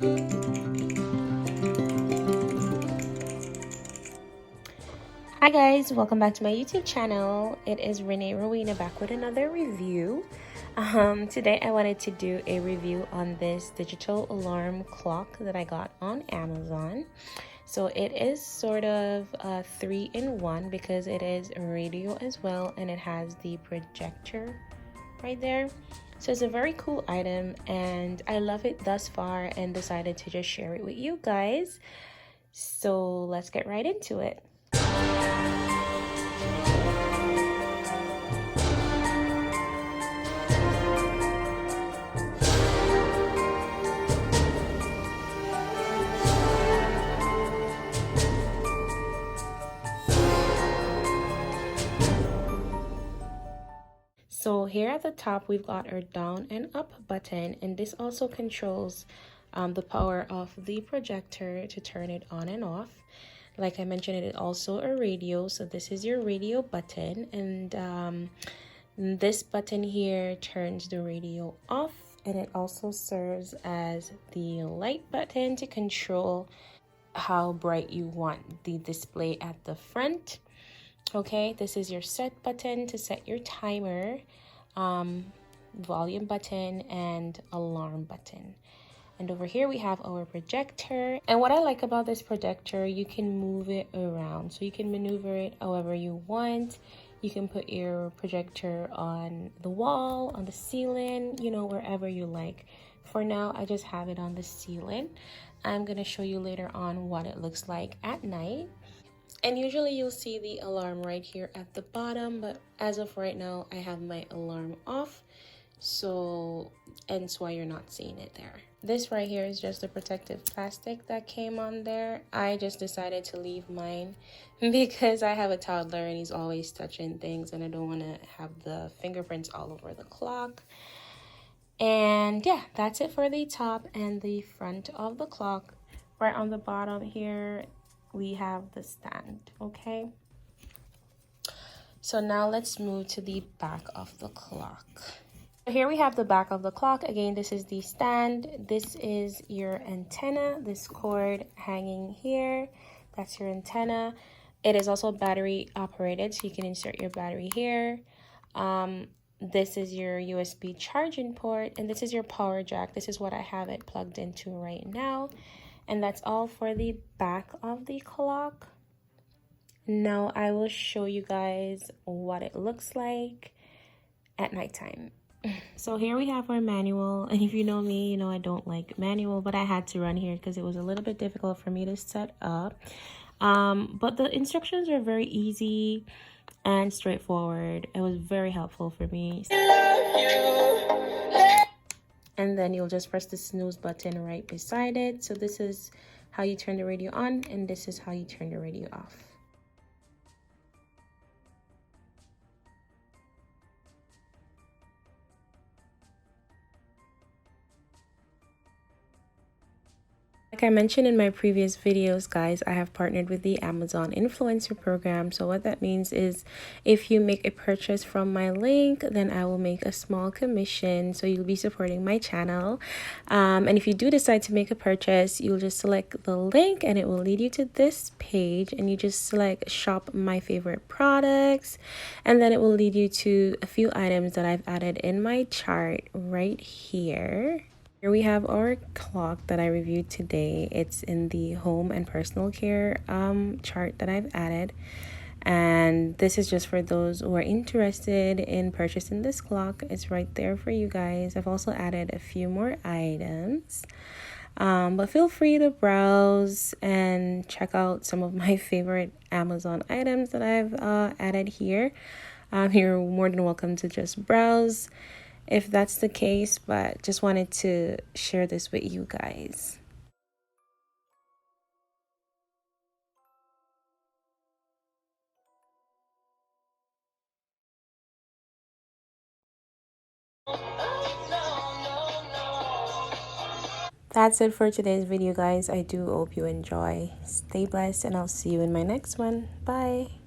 Hi guys, welcome back to my YouTube channel. It is Renee Rowena back with another review. Today I wanted to do a review on this digital alarm clock that I got on Amazon. So it is sort of a 3-in-1 because it is a radio as well, and it has the projector right there. So it's a very cool item and I love it thus far and decided to just share it with you guys. So let's get right into it. So here at the top, we've got our down and up button, and this also controls the power of the projector to turn it on and off. Like I mentioned, it is also a radio, so this is your radio button, and this button here turns the radio off, and it also serves as the light button to control how bright you want the display at the front. Okay, this is your set button to set your timer, volume button, and alarm button. And over here we have our projector. And what I like about this projector, you can move it around. So you can maneuver it however you want. You can put your projector on the wall, on the ceiling, you know, wherever you like. For now, I just have it on the ceiling. I'm going to show you later on what it looks like at night. And usually you'll see the alarm right here at the bottom, but as of right now, I have my alarm off. So, and that's why you're not seeing it there. This right here is just the protective plastic that came on there. I just decided to leave mine because I have a toddler and he's always touching things and I don't want to have the fingerprints all over the clock. And yeah, that's it for the top and the front of the clock. Right on the bottom here, we have the stand. Okay, so now let's move to the back of the clock. Here we have the back of the clock. Again, this is the stand. This is your antenna, this cord hanging here, that's your antenna. It is also battery operated, so you can insert your battery here. This is your USB charging port, and this is your power jack. This is what I have it plugged into right now. And that's all for the back of the clock. Now I will show you guys what it looks like at nighttime. So here we have our manual, and if you know me, you know I don't like manual, but I had to run here because it was a little bit difficult for me to set up. But the instructions are very easy and straightforward. It was very helpful for me. And then you'll just press the snooze button right beside it. So this is how you turn the radio on, and this is how you turn the radio off. Like I mentioned in my previous videos, guys, I have partnered with the Amazon Influencer Program. So what that means is if you make a purchase from my link, then I will make a small commission. So you'll be supporting my channel. And if you do decide to make a purchase, you'll just select the link and it will lead you to this page. And you just select shop my favorite products. And then it will lead you to a few items that I've added in my chart right here. Here we have our clock that I reviewed today. It's in the home and personal care chart that I've added. And this is just for those who are interested in purchasing this clock. It's right there for you guys. I've also added a few more items. But feel free to browse and check out some of my favorite Amazon items that I've added here. You're more than welcome to just browse if that's the case, but just wanted to share this with you guys. That's it for today's video, guys. I do hope you enjoy. Stay blessed, and I'll see you in my next one. Bye.